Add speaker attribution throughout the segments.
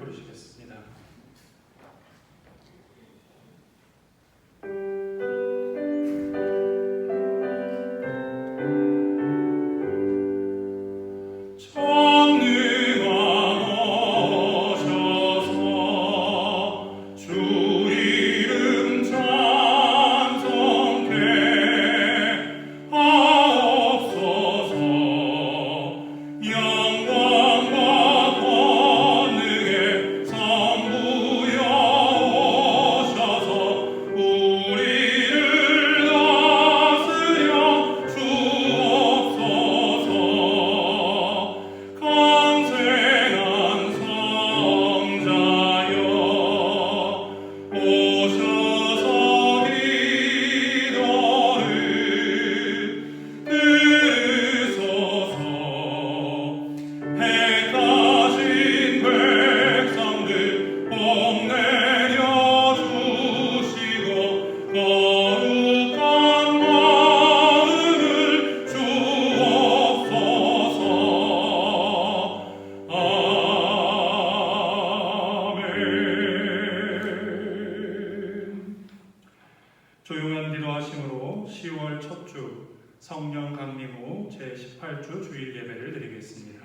Speaker 1: 부르시겠습니다. 조용한 기도하심으로 10월 첫 주 성령 강림 후 제18주 주일 예배를 드리겠습니다.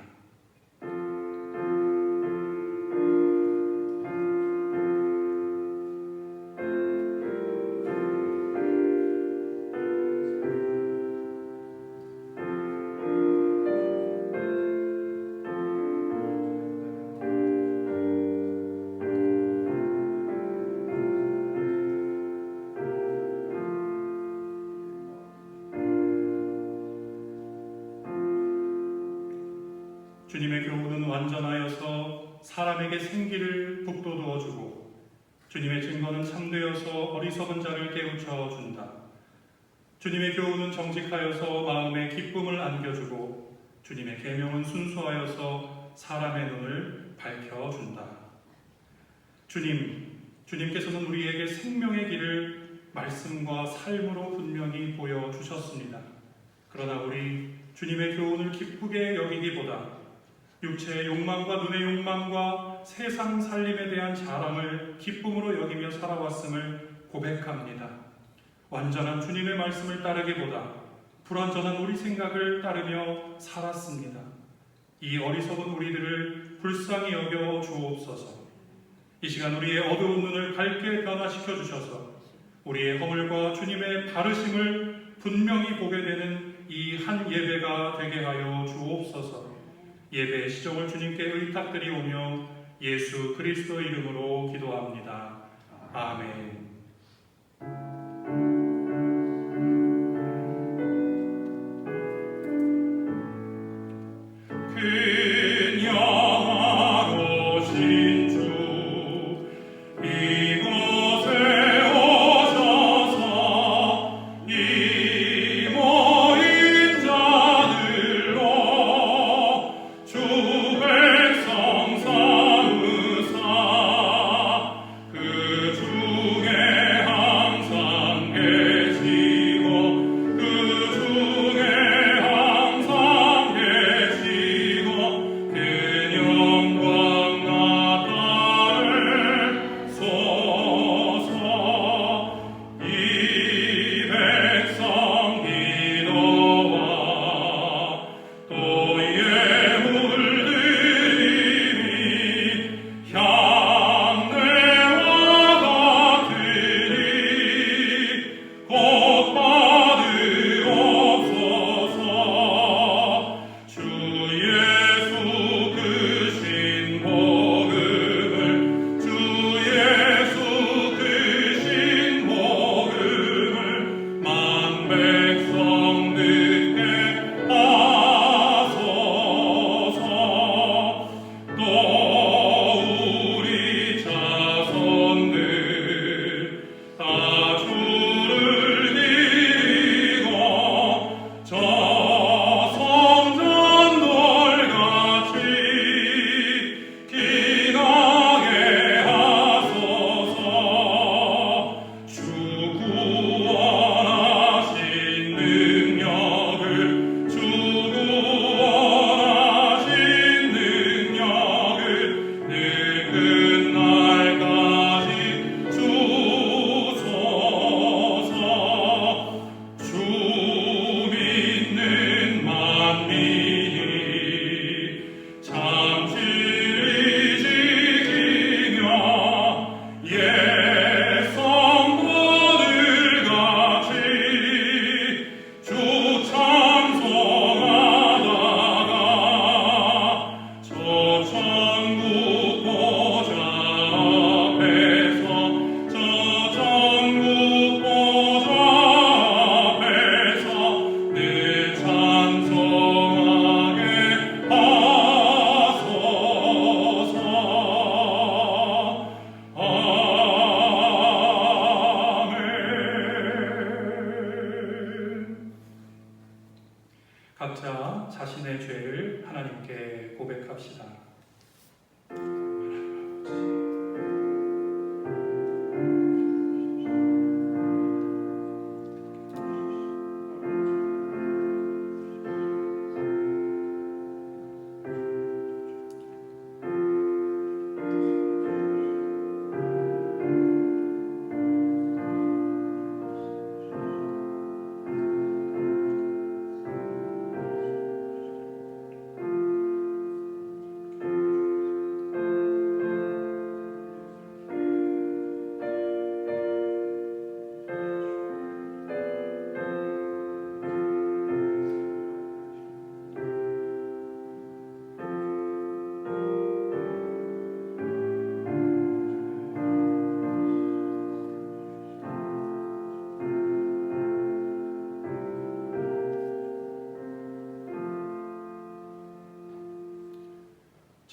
Speaker 1: 주님의 교훈은 완전하여서 사람에게 생기를 북돋워 주고 주님의 증거는 참되어서 어리석은 자를 깨우쳐 준다. 주님의 교훈은 정직하여서 마음에 기쁨을 안겨주고 주님의 계명은 순수하여서 사람의 눈을 밝혀준다. 주님께서는 우리에게 생명의 길을 말씀과 삶으로 분명히 보여주셨습니다. 그러나 우리 주님의 교훈을 기쁘게 여기기보다 육체의 욕망과 눈의 욕망과 세상 살림에 대한 자랑을 기쁨으로 여기며 살아왔음을 고백합니다. 완전한 주님의 말씀을 따르기보다 불완전한 우리 생각을 따르며 살았습니다. 이 어리석은 우리들을 불쌍히 여겨 주옵소서. 이 시간 우리의 어두운 눈을 밝게 변화시켜 주셔서 우리의 허물과 주님의 바르심을 분명히 보게 되는 이 한 예배가 되게 하여 주옵소서. 예배의 시종을 주님께 의탁드리오며 예수 그리스도 이름으로 기도합니다. 아멘.
Speaker 2: 그 중에
Speaker 1: 자신의 죄를 하나님께 고백합시다.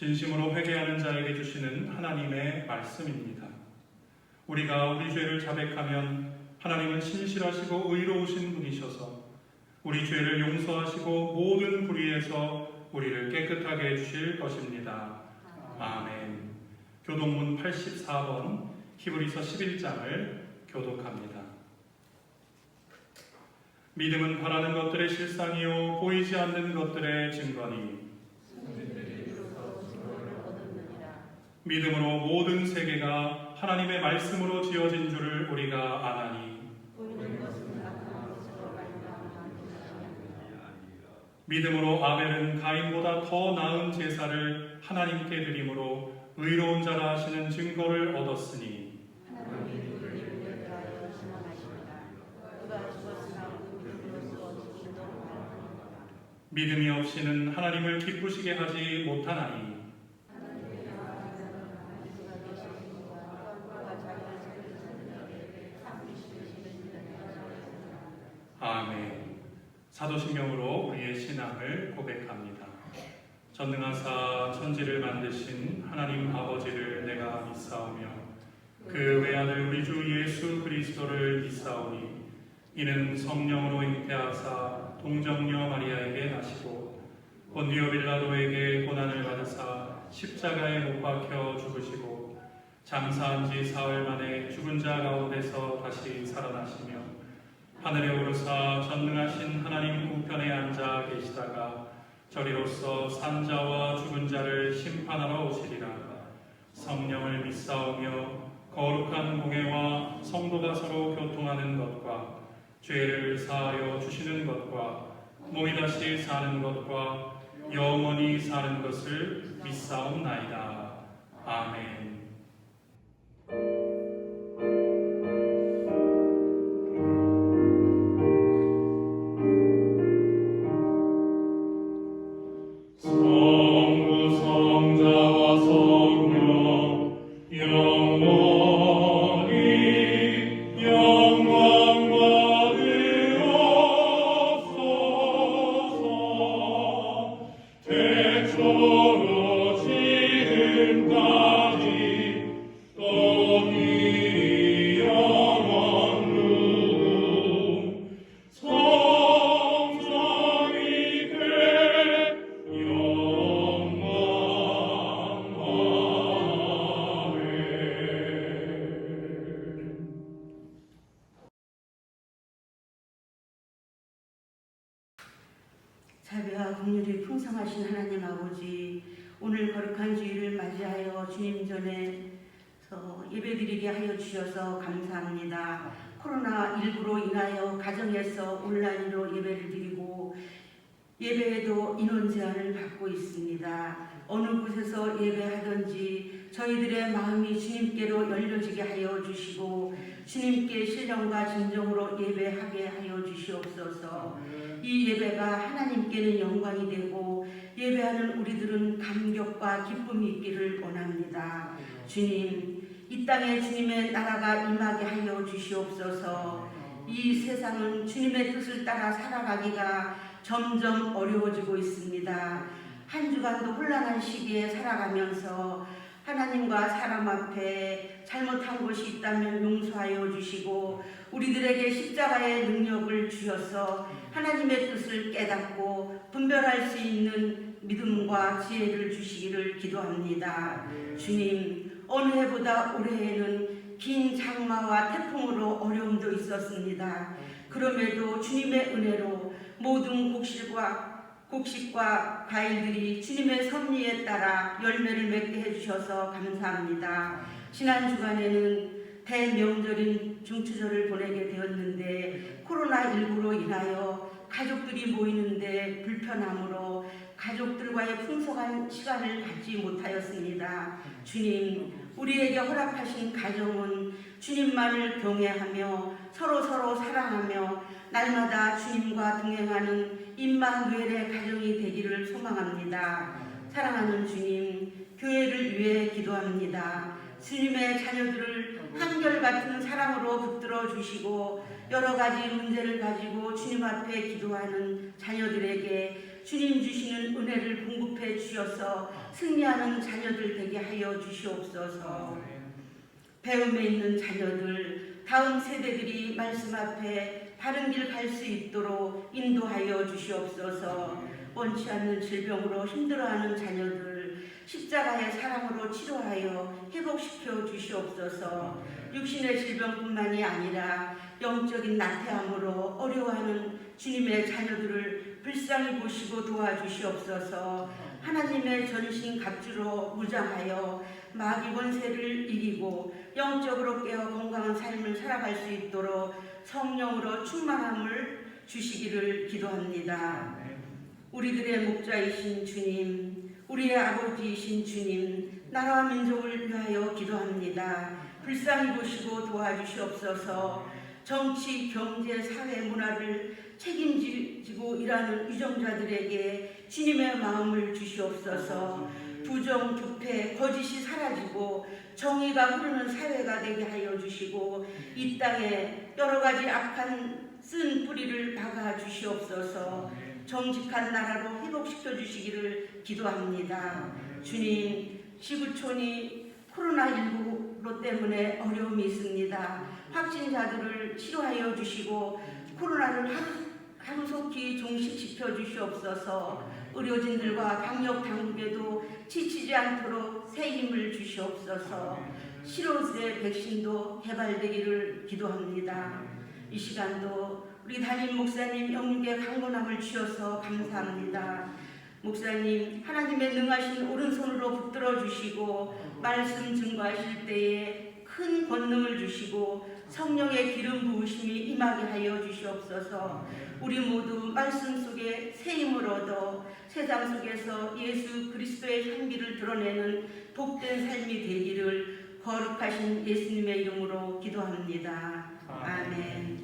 Speaker 1: 진심으로 회개하는 자에게 주시는 하나님의 말씀입니다. 우리가 우리 죄를 자백하면 하나님은 신실하시고 의로우신 분이셔서 우리 죄를 용서하시고 모든 불의에서 우리를 깨끗하게 해주실 것입니다. 아멘. 교독문 84번 히브리서 11장을 교독합니다. 믿음은 바라는 것들의 실상이요 보이지 않는 것들의 증거니 믿음으로 모든 세계가 하나님의 말씀으로 지어진 줄을 우리가 아나니 믿음으로 아벨은 가인보다 더 나은 제사를 하나님께 드림으로 의로운 자라 하시는 증거를 얻었으니 믿음이 없이는 하나님을 기쁘시게 하지 못하나니 아멘. 사도신경으로 우리의 신앙을 고백합니다. 전능하사 천지를 만드신 하나님 아버지를 내가 믿사오며 그 외아들 우리 주 예수 그리스도를 믿사오니 이는 성령으로 잉태하사 동정녀 마리아에게 나시고 본디오 빌라도에게 고난을 받으사 십자가에 못 박혀 죽으시고 장사한 지 사흘 만에 죽은 자 가운데서 다시 살아나시며 하늘에 오르사 전능하신 하나님 우편에 앉아 계시다가 저리로서 산자와 죽은 자를 심판하러 오시리라. 성령을 믿사오며 거룩한 공회와 성도가 서로 교통하는 것과 죄를 사하여 주시는 것과 몸이 다시 사는 것과 영원히 사는 것을 믿사옵나이다. 아멘.
Speaker 2: 자비와 긍휼이 풍성하신 하나님 아버지, 오늘 거룩한 주일을 맞이하여 주님 전에서 예배드리게 하여 주셔서 감사합니다. 코로나19로 인하여 가정에서 온라인으로 예배를 드리고 예배에도 인원 제한을 받고 있습니다. 어느 곳에서 예배하든지 저희들의 마음이 주님께로 열려지게 하여 주시고 주님께 신령과 진정으로 예배하게 하여 주시옵소서. 이 예배가 하나님께는 영광이 되고 예배하는 우리들은 감격과 기쁨이 있기를 원합니다. 주님, 이 땅에 주님의 나라가 임하게 하여 주시옵소서. 이 세상은 주님의 뜻을 따라 살아가기가 점점 어려워지고 있습니다. 한 주간도 혼란한 시기에 살아가면서 하나님과 사람 앞에 잘못한 것이 있다면 용서하여 주시고 우리들에게 십자가의 능력을 주셔서 하나님의 뜻을 깨닫고 분별할 수 있는 믿음과 지혜를 주시기를 기도합니다. 주님, 어느 해보다 올해에는 긴 장마와 태풍으로 어려움도 있었습니다. 그럼에도 주님의 은혜로 모든 곡식과 과일들이 주님의 섭리에 따라 열매를 맺게 해주셔서 감사합니다. 지난 주간에는 대명절인 중추절을 보내게 되었는데 코로나19로 인하여 가족들이 모이는데 불편함으로 가족들과의 풍성한 시간을 갖지 못하였습니다. 주님, 우리에게 허락하신 가정은 주님만을 경외하며 서로 사랑하며 날마다 주님과 동행하는 임마누엘의 가정이 되기를 소망합니다. 사랑하는 주님, 교회를 위해 기도합니다. 주님의 자녀들을 한결같은 사랑으로 붙들어 주시고 여러 가지 문제를 가지고 주님 앞에 기도하는 자녀들에게 주님 주시는 은혜를 공급해 주셔서 승리하는 자녀들 되게 하여 주시옵소서. 배움에 있는 자녀들, 다음 세대들이 말씀 앞에 바른 길 갈 수 있도록 인도하여 주시옵소서. 원치 않는 질병으로 힘들어하는 자녀들 십자가의 사랑으로 치료하여 회복시켜 주시옵소서. 육신의 질병뿐만이 아니라 영적인 나태함으로 어려워하는 주님의 자녀들을 불쌍히 보시고 도와주시옵소서. 하나님의 전신 갑주로 무장하여 마귀 권세를 이기고 영적으로 깨어 건강한 삶을 살아갈 수 있도록 성령으로 충만함을 주시기를 기도합니다. 우리들의 목자이신 주님, 우리의 아버지이신 주님, 나라와 민족을 위하여 기도합니다. 불쌍히 보시고 도와주시옵소서. 정치, 경제, 사회, 문화를 책임지고 일하는 위정자들에게 주님의 마음을 주시옵소서. 부정, 부패, 거짓이 사라지고 정의가 흐르는 사회가 되게 하여 주시고 이 땅에 여러 가지 악한 쓴 뿌리를 박아 주시옵소서. 정직한 나라로 회복시켜 주시기를 기도합니다. 주님, 지구촌이 코로나19로 때문에 어려움이 있습니다. 확진자들을 치료하여 주시고 코로나를 하루속히 종식시켜 주시옵소서. 의료진들과 방역 당국에도 지치지 않도록 새 힘을 주시옵소서. 실효제 백신도 개발되기를 기도합니다. 이 시간도 우리 담임 목사님 영육의 강건함을 주셔서 감사합니다. 목사님, 하나님의 능하신 오른손으로 붙들어 주시고 말씀 증거하실 때에 큰 권능을 주시고 성령의 기름 부으심이 임하게 하여 주시옵소서. 우리 모두 말씀 속에 새 힘을 얻어 세상 속에서 예수 그리스도의 향기를 드러내는 복된 삶이 되기를 거룩하신 예수님의 이름으로 기도합니다. 아멘.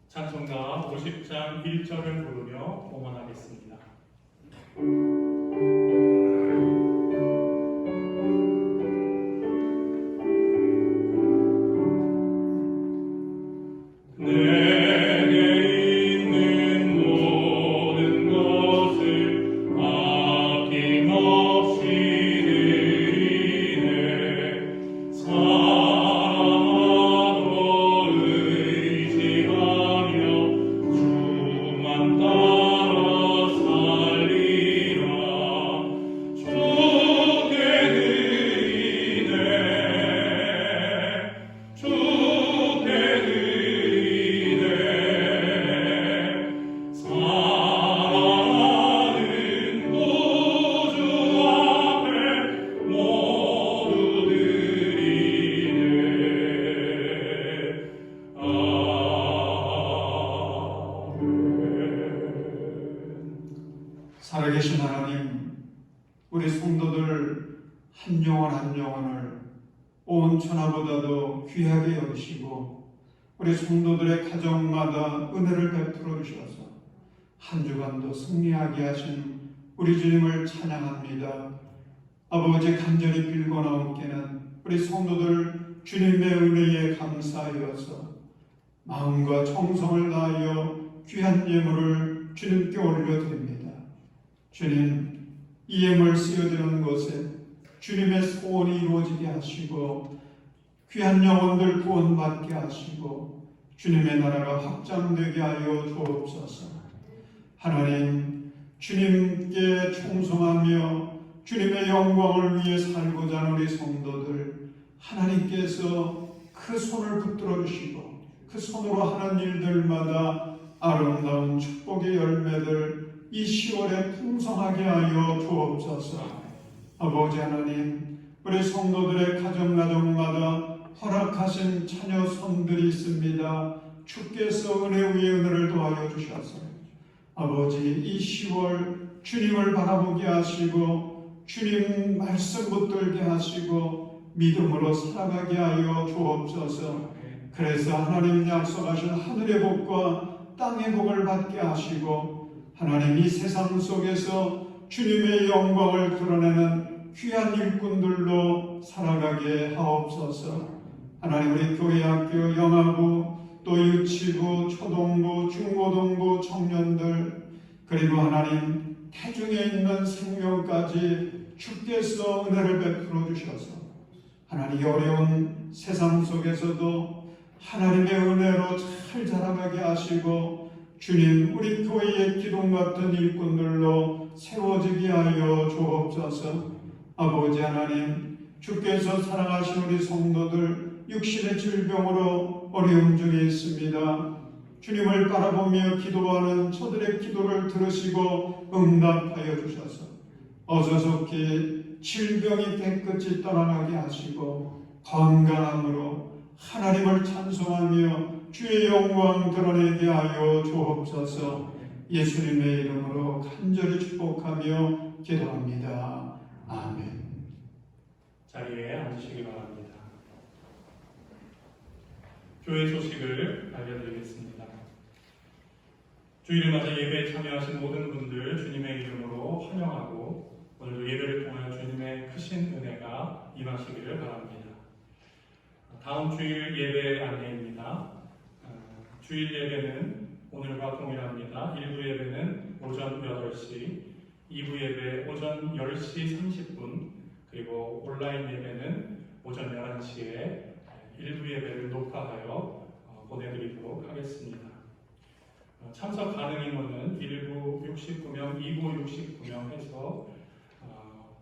Speaker 1: 찬송가 50장 1절을 부르며 봉헌하겠습니다.
Speaker 3: 살아계신 하나님, 우리 성도들 한 영혼 한 영혼을 온 천하보다도 귀하게 여기시고 우리 성도들의 가정마다 은혜를 베풀어 주셔서 한 주간도 승리하게 하신 우리 주님을 찬양합니다. 아버지, 간절히 빌고나옵기는 우리 성도들 주님의 은혜에 감사하여서 마음과 정성을 다하여 귀한 예물을 주님께 올려드립니다. 주님, 이 예물 쓰여드리는 것에 주님의 소원이 이루어지게 하시고 귀한 영혼들 구원받게 하시고 주님의 나라가 확장되게 하여 주옵소서. 하나님, 주님께 충성하며 주님의 영광을 위해 살고자 하는 우리 성도들, 하나님께서 그 손을 붙들어 주시고 그 손으로 하는 일들마다 아름다운 축복의 열매들 이 10월에 풍성하게 하여 주옵소서. 아버지 하나님, 우리 성도들의 가정마다 허락하신 자녀 손들이 있습니다. 주께서 은혜 위에 은혜를 더하여 주셔서 아버지, 이 10월 주님을 바라보게 하시고 주님 말씀 붙들게 하시고 믿음으로 살아가게 하여 주옵소서. 그래서 하나님 약속하신 하늘의 복과 땅의 복을 받게 하시고 하나님, 이 세상 속에서 주님의 영광을 드러내는 귀한 일꾼들로 살아가게 하옵소서. 하나님, 우리 교회, 학교, 영아부, 또 유치부, 초동부, 중고등부 청년들, 그리고 하나님 태중에 있는 생명까지 주께서 은혜를 베풀어 주셔서 하나님, 이 어려운 세상 속에서도 하나님의 은혜로 잘 자라가게 하시고 주님, 우리 교회의 기둥 같은 일꾼들로 세워지게 하여 주옵소서. 아버지 하나님, 주께서 사랑하신 우리 성도들 육신의 질병으로 어려움 중에 있습니다. 주님을 바라보며 기도하는 저들의 기도를 들으시고 응답하여 주셔서 어서속히 질병이 깨끗이 떠나가게 하시고 건강함으로 하나님을 찬송하며 주의 영광 드러내게 하여 주옵소서. 예수님의 이름으로 간절히 축복하며 기도합니다. 아멘.
Speaker 1: 자리에 앉으시기 바랍니다. 교회 소식을 알려드리겠습니다. 주일을 맞아 예배에 참여하신 모든 분들 주님의 이름으로 환영하고 오늘도 예배를 통하여 주님의 크신 은혜가 임하시기를 바랍니다. 다음 주일 예배 안내입니다. 주일 예배는 오늘과 동일합니다. 1부 예배는 오전 8시, 2부 예배 오전 10시 30분, 그리고 온라인 예배는 오전 11시에 1부 예배를 녹화하여 보내드리도록 하겠습니다. 참석 가능 인원은 1부 69명, 2부 69명 해서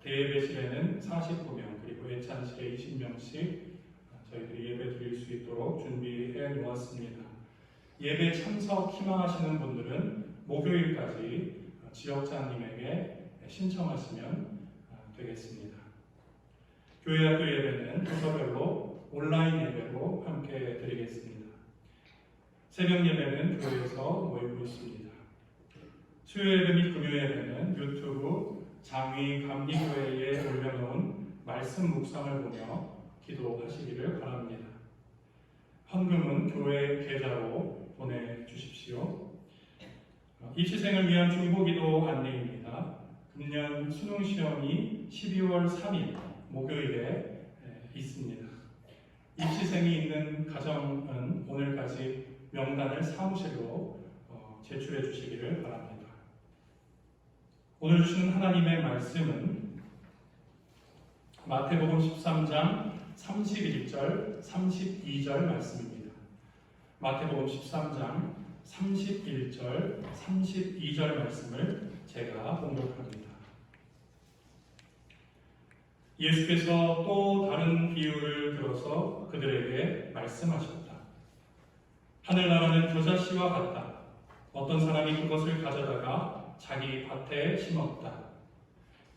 Speaker 1: 대예배실에는 49명, 그리고 예찬실에 20명씩 저희들이 예배 드릴 수 있도록 준비해 놓았습니다. 예배 참석 희망하시는 분들은 목요일까지 지역장님에게 신청하시면 되겠습니다. 교회 학교 예배는 부서별로 온라인 예배로 함께 드리겠습니다. 새벽 예배는 교회에서 모이고 있습니다. 수요 예배 및 금요 예배는 유튜브 장위 감리교회에 올려놓은 말씀 묵상을 보며 기도하시기를 바랍니다. 헌금은 교회 계좌로 보내주십시오. 입시생을 위한 중보기도 안내입니다. 금년 수능시험이 12월 3일 목요일에 있습니다. 입시생이 있는 가정은 오늘까지 명단을 사무실로 제출해 주시기를 바랍니다. 오늘 주신 하나님의 말씀은 마태복음 13장 31절, 32절 말씀입니다. 마태복음 13장 31절, 32절 말씀을 제가 봉독합니다. 예수께서 또 다른 비유를 들어서 그들에게 말씀하셨다. 하늘나라는 겨자씨와 같다. 어떤 사람이 그것을 가져다가 자기 밭에 심었다.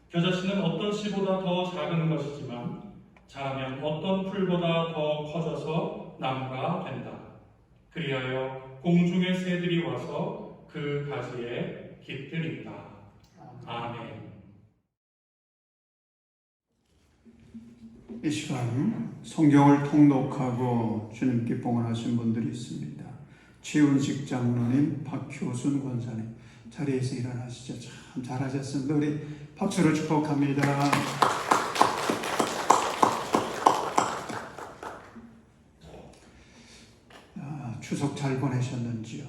Speaker 1: 겨자씨는 어떤 씨보다 더 작은 것이지만 자라면 어떤 풀보다 더 커져서 나무가 된다. 그리하여 공중의 새들이 와서 그 가지에 깃들인다. 아멘.
Speaker 3: 이 시간 성경을 통독하고 주님께 봉헌하신 분들이 있습니다. 최운식 장로님, 박효순 권사님, 자리에서 일어나시죠. 참 잘하셨습니다. 우리 박수로 축복합니다. 추석 잘 보내셨는지요?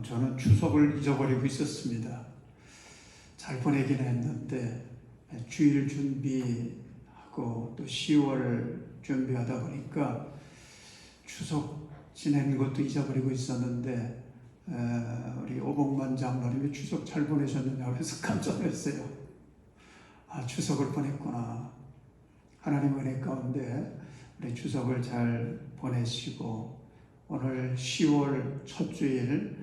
Speaker 3: 저는 추석을 잊어버리고 있었습니다. 잘 보내긴 했는데 주일 준비하고 또 10월 준비하다 보니까 추석 지내는 것도 잊어버리고 있었는데 우리 오복만 장로님이 추석 잘 보내셨느냐고 해서 깜짝 놀랐어요. 추석을 보냈구나. 하나님 은혜 가운데 우리 추석을 잘 보내시고 오늘 10월 첫 주일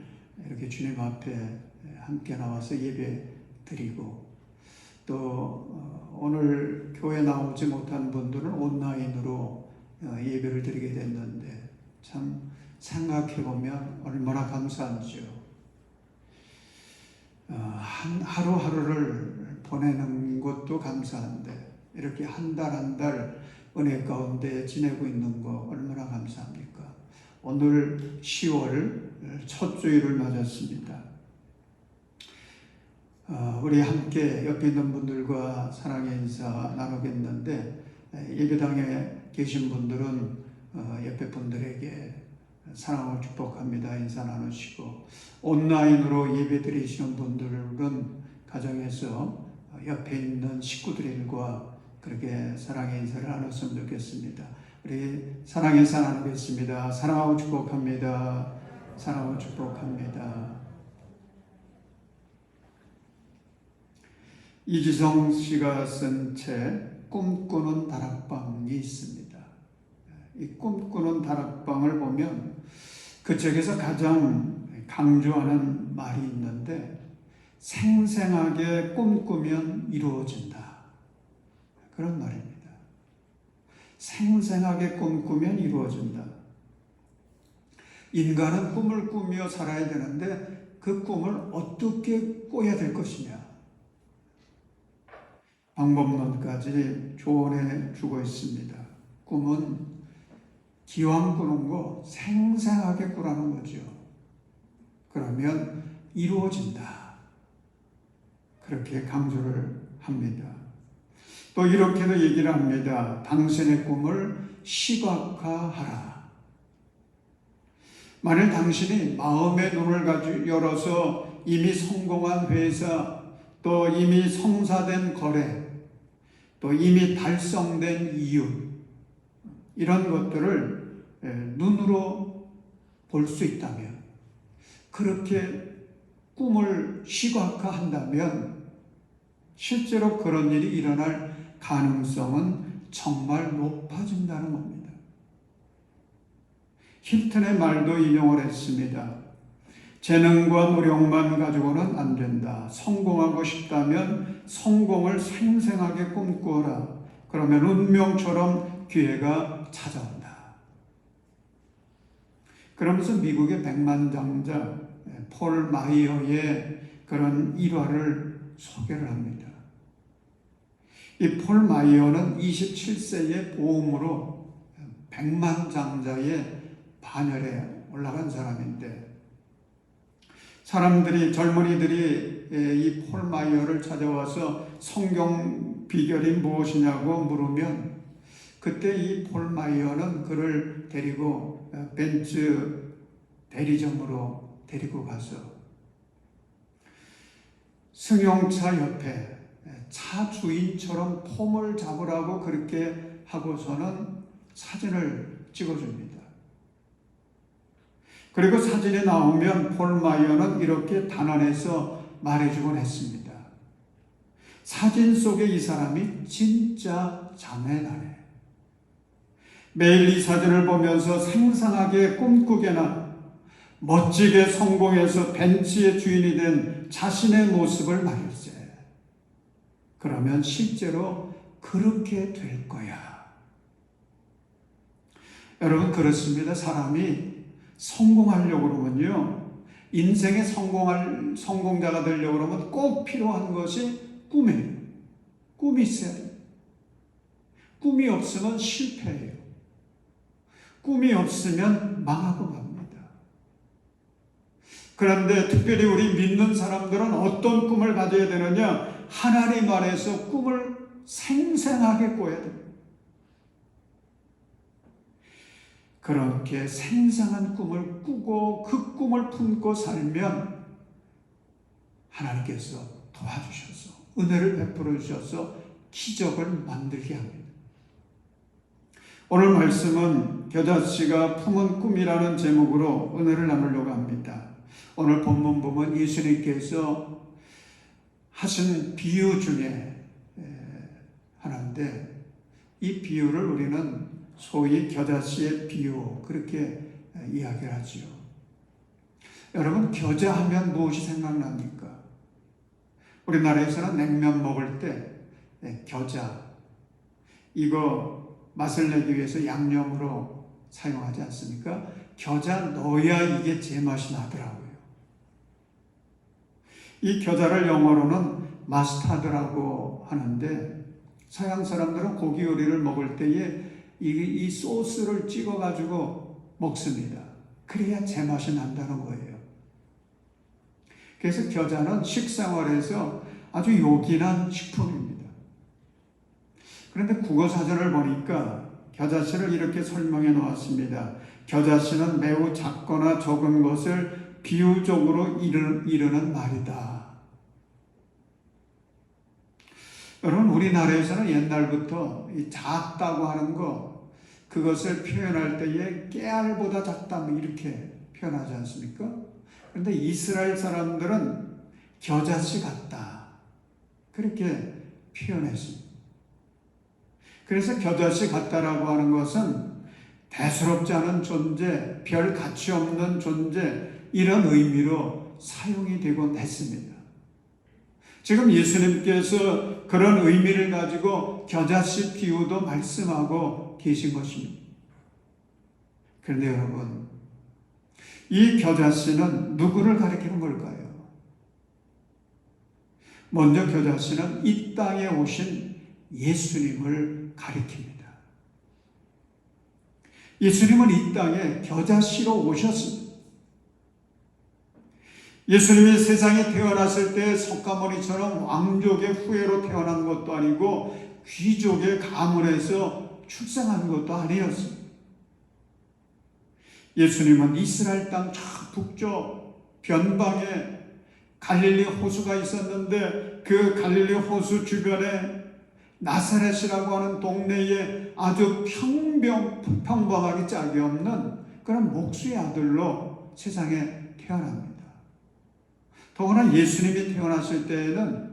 Speaker 3: 이렇게 주님 앞에 함께 나와서 예배 드리고 또 오늘 교회 나오지 못한 분들은 온라인으로 예배를 드리게 됐는데 참 생각해보면 얼마나 감사한지요. 하루하루를 보내는 것도 감사한데 이렇게 한 달 한 달 은혜 가운데 지내고 있는 거 얼마나 감사합니까? 오늘 10월 첫 주일을 맞았습니다. 우리 함께 옆에 있는 분들과 사랑의 인사 나누겠는데 예배당에 계신 분들은 옆에 분들에게 사랑을 축복합니다. 인사 나누시고 온라인으로 예배 드리시는 분들은 가정에서 옆에 있는 식구들과 그렇게 사랑의 인사를 나눴으면 좋겠습니다. 우리 사랑의 인사 나누겠습니다. 사랑하고 축복합니다. 사랑하고 축복합니다. 이지성 씨가 쓴 책 꿈꾸는 다락방이 있습니다. 이 꿈꾸는 다락방을 보면 그 책에서 가장 강조하는 말이 있는데 생생하게 꿈꾸면 이루어진다. 그런 말입니다. 생생하게 꿈꾸면 이루어진다. 인간은 꿈을 꾸며 살아야 되는데 그 꿈을 어떻게 꿔야 될 것이냐. 방법론까지 조언해 주고 있습니다. 꿈은 기왕 꾸는 거 생생하게 꾸라는 거죠. 그러면 이루어진다. 그렇게 강조를 합니다. 또 이렇게도 얘기를 합니다. 당신의 꿈을 시각화하라. 만일 당신이 마음의 눈을 열어서 이미 성공한 회사, 또 이미 성사된 거래, 또 이미 달성된 이유, 이런 것들을 눈으로 볼 수 있다면, 그렇게 꿈을 시각화한다면 실제로 그런 일이 일어날 가능성은 정말 높아진다는 겁니다. 힐튼의 말도 인용을 했습니다. 재능과 노력만 가지고는 안 된다. 성공하고 싶다면 성공을 생생하게 꿈꾸어라. 그러면 운명처럼 기회가 찾아온다. 그러면서 미국의 백만장자 폴 마이어의 그런 일화를 소개를 합니다. 이 폴 마이어는 27세의 보험으로 백만장자의 반열에 올라간 사람인데 사람들이 젊은이들이 이 폴 마이어를 찾아와서 성경 비결이 무엇이냐고 물으면 그때 이 폴 마이어는 그를 데리고 벤츠 대리점으로 데리고 가서 승용차 옆에 차 주인처럼 폼을 잡으라고 그렇게 하고서는 사진을 찍어줍니다. 그리고 사진이 나오면 폴 마이어는 이렇게 단안해서 말해주곤 했습니다. 사진 속에 이 사람이 진짜 자매나네. 매일 이 사진을 보면서 생생하게 꿈꾸게나 멋지게 성공해서 벤츠의 주인이 된 자신의 모습을 말일세. 그러면 실제로 그렇게 될 거야. 여러분 그렇습니다. 사람이 성공하려고 그러면요. 인생의 성공자가 되려고 그러면 꼭 필요한 것이 꿈이에요. 꿈이 있어야 돼요. 꿈이 없으면 실패해요. 꿈이 없으면 망하고 맙니다. 그런데 특별히 우리 믿는 사람들은 어떤 꿈을 가져야 되느냐? 하나님 안에서 꿈을 생생하게 꿔야 됩니다. 그렇게 생생한 꿈을 꾸고 그 꿈을 품고 살면 하나님께서 도와주셔서 은혜를 베풀어 주셔서 기적을 만들게 합니다. 오늘 말씀은 겨자씨가 품은 꿈이라는 제목으로 은혜를 나누려고 합니다. 오늘 본문 보면 예수님께서 하신 비유 중에 하나인데 이 비유를 우리는 소위 겨자씨의 비유 그렇게 이야기를 하지요. 여러분 겨자하면 무엇이 생각납니까? 우리나라에서는 냉면 먹을 때 겨자 이거 맛을 내기 위해서 양념으로 사용하지 않습니까? 겨자 넣어야 이게 제맛이 나더라고요. 이 겨자를 영어로는 마스타드라고 하는데 서양 사람들은 고기 요리를 먹을 때에 이 소스를 찍어가지고 먹습니다. 그래야 제맛이 난다는 거예요. 그래서 겨자는 식생활에서 아주 요긴한 식품입니다. 그런데 국어사전을 보니까 겨자씨를 이렇게 설명해 놓았습니다. 겨자씨는 매우 작거나 적은 것을 비유적으로 이르는 말이다. 여러분 우리나라에서는 옛날부터 이 작다고 하는 거 그것을 표현할 때에 깨알보다 작다 이렇게 표현하지 않습니까? 그런데 이스라엘 사람들은 겨자씨 같다 그렇게 표현했습니다. 그래서 겨자씨 같다라고 하는 것은 대수롭지 않은 존재, 별 가치 없는 존재 이런 의미로 사용이 되곤 했습니다. 지금 예수님께서 그런 의미를 가지고 겨자씨 비유도 말씀하고 계신 것입니다. 그런데 여러분, 이 겨자씨는 누구를 가리키는 걸까요? 먼저 겨자씨는 이 땅에 오신 예수님을 가리킵니다. 예수님은 이 땅에 겨자씨로 오셨습니다. 예수님이 세상에 태어났을 때 석가모니처럼 왕족의 후예로 태어난 것도 아니고 귀족의 가문에서 출생한 것도 아니었습니다. 예수님은 이스라엘 땅 저 북쪽 변방에 갈릴리 호수가 있었는데 그 갈릴리 호수 주변에 나사렛이라고 하는 동네에 아주 평범하기 짝이 없는 그런 목수의 아들로 세상에 태어납니다. 더구나 예수님이 태어났을 때에는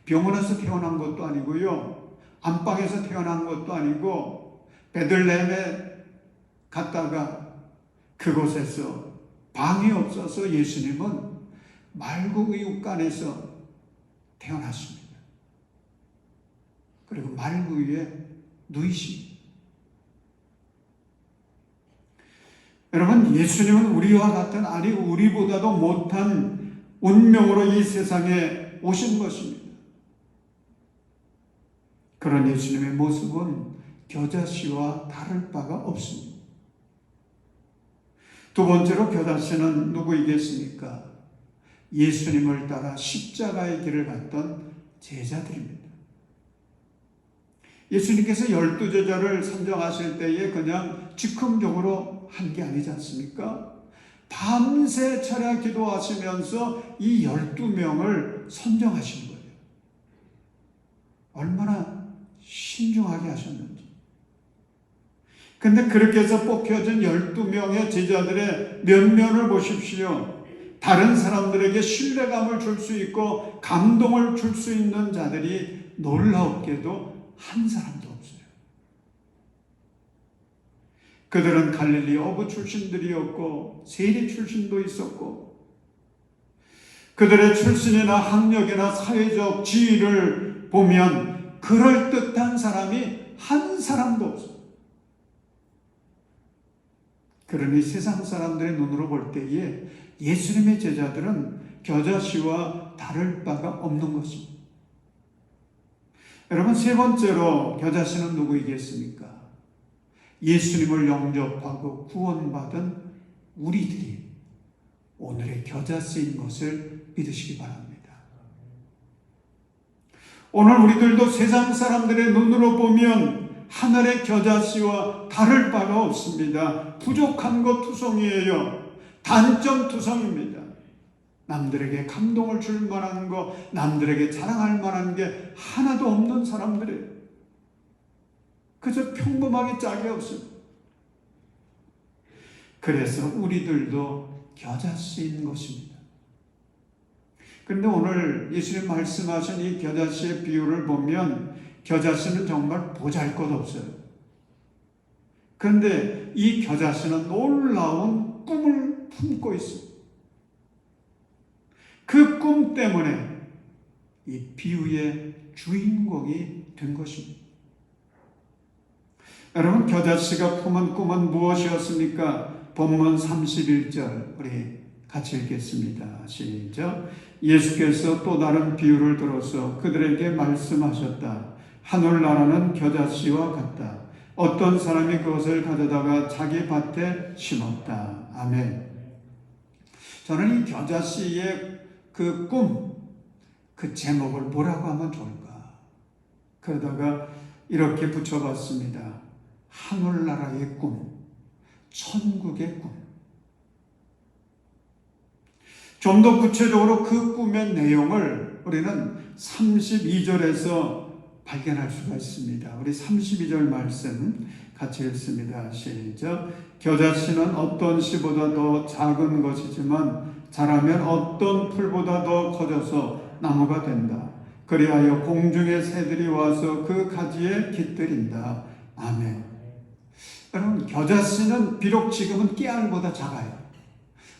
Speaker 3: 병원에서 태어난 것도 아니고요. 안방에서 태어난 것도 아니고 베들레헴에 갔다가 그곳에서 방이 없어서 예수님은 말구의육간에서 태어났습니다. 그리고 말구 위에 누이십니다. 여러분 예수님은 우리와 같은 아니 우리보다도 못한 운명으로 이 세상에 오신 것입니다. 그런 예수님의 모습은 겨자씨와 다를 바가 없습니다. 두 번째로 겨자씨는 누구이겠습니까? 예수님을 따라 십자가의 길을 갔던 제자들입니다. 예수님께서 12제자를 선정하실 때에 그냥 즉흥적으로 한 게 아니지 않습니까? 밤새 차려 기도하시면서 이 12명을 선정하신 거예요. 얼마나 신중하게 하셨는지. 근데 그렇게 해서 뽑혀진 12명의 제자들의 면면을 보십시오. 다른 사람들에게 신뢰감을 줄 수 있고 감동을 줄 수 있는 자들이 놀랍게도 한 사람도 없어요. 그들은 갈릴리 어부 출신들이었고 세리 출신도 있었고 그들의 출신이나 학력이나 사회적 지위를 보면 그럴듯한 사람이 한 사람도 없어요. 그러니 세상 사람들의 눈으로 볼 때에 예수님의 제자들은 겨자씨와 다를 바가 없는 것입니다. 여러분, 세 번째로 겨자씨는 누구이겠습니까? 예수님을 영접하고 구원받은 우리들이 오늘의 겨자씨인 것을 믿으시기 바랍니다. 오늘 우리들도 세상 사람들의 눈으로 보면 하늘의 겨자씨와 다를 바가 없습니다. 부족한 것 투성이에요. 단점 투성입니다. 남들에게 감동을 줄 만한 거, 남들에게 자랑할 만한 게 하나도 없는 사람들이에요. 그저 평범하게 짝이 없습니다. 그래서 우리들도 겨자씨인 것입니다. 그런데 오늘 예수님 말씀하신 이 겨자씨의 비유를 보면 겨자씨는 정말 보잘것없어요. 그런데 이 겨자씨는 놀라운 꿈을 품고 있습니다. 그 꿈 때문에 이 비유의 주인공이 된 것입니다. 여러분, 겨자씨가 품은 꿈은 무엇이었습니까? 본문 31절 우리 같이 읽겠습니다. 시작. 예수께서 또 다른 비유를 들어서 그들에게 말씀하셨다. 하늘나라는 겨자씨와 같다. 어떤 사람이 그것을 가져다가 자기 밭에 심었다. 아멘. 저는 이 겨자씨의 그 꿈, 그 제목을 뭐라고 하면 좋을까? 그러다가 이렇게 붙여봤습니다. 하늘나라의 꿈, 천국의 꿈. 좀 더 구체적으로 그 꿈의 내용을 우리는 32절에서 발견할 수가 있습니다. 우리 32절 말씀 같이 읽습니다. 시작. 겨자씨는 어떤 씨보다 더 작은 것이지만 자라면 어떤 풀보다 더 커져서 나무가 된다. 그리하여 공중의 새들이 와서 그 가지에 깃들인다. 아멘. 여러분, 겨자씨는 비록 지금은 깨알보다 작아요.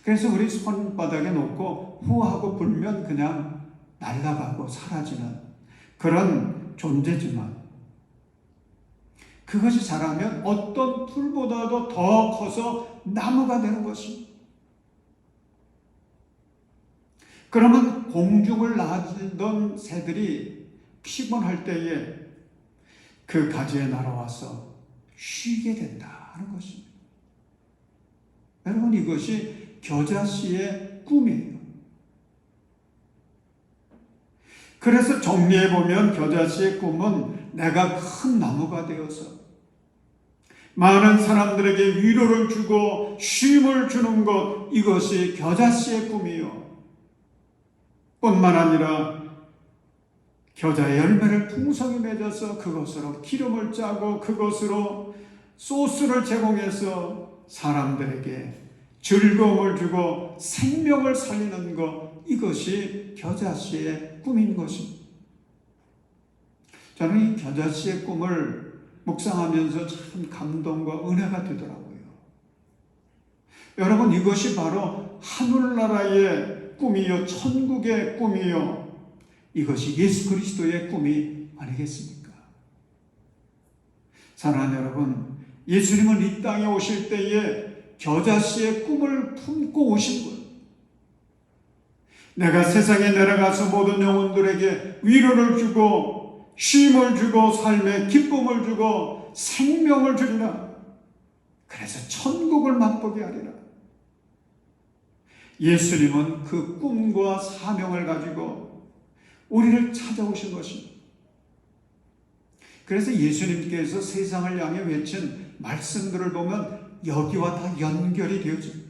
Speaker 3: 그래서 우리 손바닥에 놓고 후하고 불면 그냥 날아가고 사라지는 그런 존재지만 그것이 자라면 어떤 풀보다도 더 커서 나무가 되는 것입니다. 그러면 공중을 나던 새들이 피곤할 때에 그 가지에 날아와서 쉬게 된다 하는 것입니다. 여러분, 이것이 겨자씨의 꿈이에요. 그래서 정리해보면 겨자씨의 꿈은 내가 큰 나무가 되어서 많은 사람들에게 위로를 주고 쉼을 주는 것, 이것이 겨자씨의 꿈이요. 뿐만 아니라 겨자의 열매를 풍성히 맺어서 그것으로 기름을 짜고 그것으로 소스를 제공해서 사람들에게 즐거움을 주고 생명을 살리는 것, 이것이 겨자씨의 꿈인 것입니다. 저는 이 겨자씨의 꿈을 묵상하면서 참 감동과 은혜가 되더라고요. 여러분, 이것이 바로 하늘나라의 꿈이요, 천국의 꿈이요, 이것이 예수 그리스도의 꿈이 아니겠습니까? 사랑하는 여러분, 예수님은 이 땅에 오실 때에 겨자씨의 꿈을 품고 오신 거예요. 내가 세상에 내려가서 모든 영혼들에게 위로를 주고 쉼을 주고 삶의 기쁨을 주고 생명을 주리라. 그래서 천국을 맛보게 하리라. 예수님은 그 꿈과 사명을 가지고 우리를 찾아오신 것입니다. 그래서 예수님께서 세상을 향해 외친 말씀들을 보면 여기와 다 연결이 되어집니다.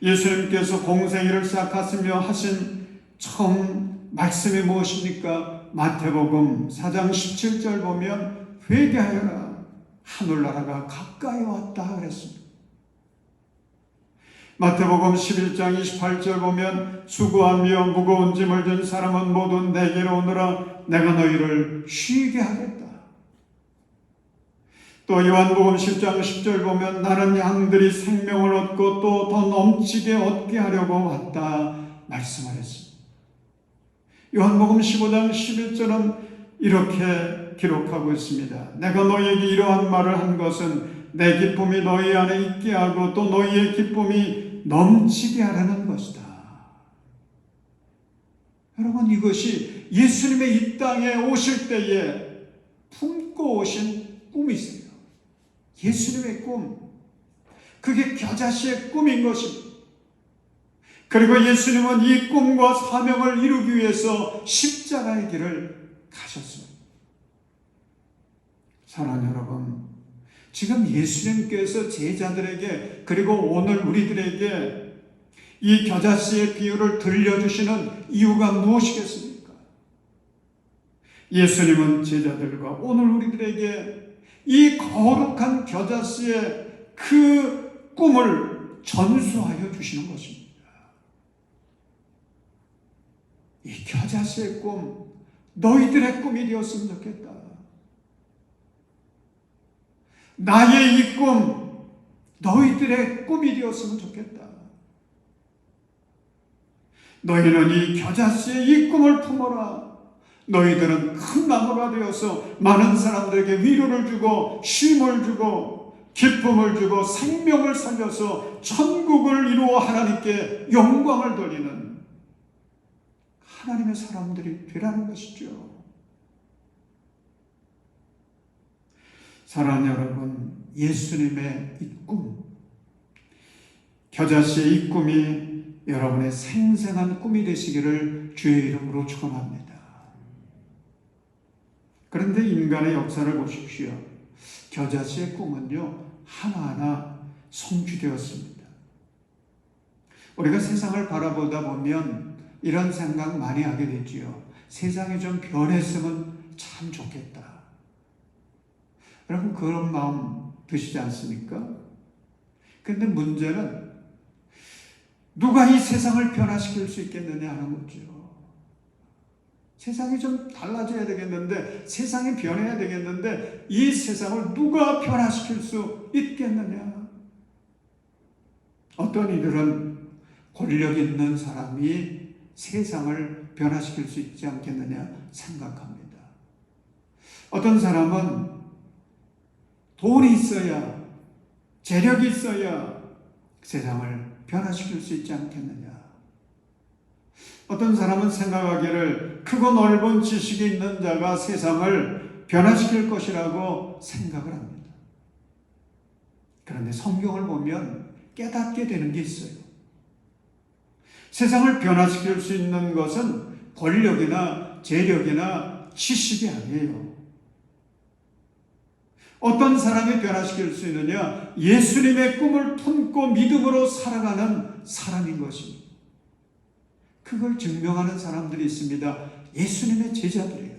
Speaker 3: 예수님께서 공생애를 시작하시며 하신 처음 말씀이 무엇입니까? 마태복음 4장 17절 보면 회개하여라, 하늘나라가 가까이 왔다 그랬습니다. 마태복음 11장 28절 보면 수고하며 무거운 짐을 진 사람은 모두 내게로 오너라, 내가 너희를 쉬게 하겠다. 또 요한복음 10장 10절 보면 나는 양들이 생명을 얻고 또 더 넘치게 얻게 하려고 왔다 말씀하였습니다. 요한복음 15장 11절은 이렇게 기록하고 있습니다. 내가 너희에게 이러한 말을 한 것은 내 기쁨이 너희 안에 있게 하고 또 너희의 기쁨이 넘치게 하려는 것이다. 여러분, 이것이 예수님의 이 땅에 오실 때에 품고 오신 꿈이세요. 예수님의 꿈. 그게 겨자씨의 꿈인 것입니다. 그리고 예수님은 이 꿈과 사명을 이루기 위해서 십자가의 길을 가셨습니다. 사랑하는 여러분, 지금 예수님께서 제자들에게 그리고 오늘 우리들에게 이 겨자씨의 비유를 들려주시는 이유가 무엇이겠습니까? 예수님은 제자들과 오늘 우리들에게 이 거룩한 겨자씨의 그 꿈을 전수하여 주시는 것입니다. 이 겨자씨의 꿈, 너희들의 꿈이 되었으면 좋겠다. 나의 이 꿈, 너희들의 꿈이 되었으면 좋겠다. 너희는 이 겨자씨의 이 꿈을 품어라. 너희들은 큰 나무가 되어서 많은 사람들에게 위로를 주고 쉼을 주고 기쁨을 주고 생명을 살려서 천국을 이루어 하나님께 영광을 돌리는 하나님의 사람들이 되라는 것이죠. 사랑하는 여러분, 예수님의 이 꿈, 겨자씨의 이 꿈이 여러분의 생생한 꿈이 되시기를 주의 이름으로 축원합니다. 그런데 인간의 역사를 보십시오. 겨자씨의 꿈은요, 하나하나 성취되었습니다. 우리가 세상을 바라보다 보면 이런 생각 많이 하게 되지요. 세상이 좀 변했으면 참 좋겠다. 여러분, 그런 마음 드시지 않습니까? 그런데 문제는 누가 이 세상을 변화시킬 수 있겠느냐 하는 거죠. 세상이 좀 달라져야 되겠는데, 세상이 변해야 되겠는데, 이 세상을 누가 변화시킬 수 있겠느냐? 어떤 이들은 권력 있는 사람이 세상을 변화시킬 수 있지 않겠느냐 생각합니다. 어떤 사람은 돈이 있어야, 재력이 있어야 세상을 변화시킬 수 있지 않겠느냐. 어떤 사람은 생각하기를 크고 넓은 지식이 있는 자가 세상을 변화시킬 것이라고 생각을 합니다. 그런데 성경을 보면 깨닫게 되는 게 있어요. 세상을 변화시킬 수 있는 것은 권력이나 재력이나 지식이 아니에요. 어떤 사람이 변화시킬 수 있느냐? 예수님의 꿈을 품고 믿음으로 살아가는 사람인 것입니다. 그걸 증명하는 사람들이 있습니다. 예수님의 제자들이에요.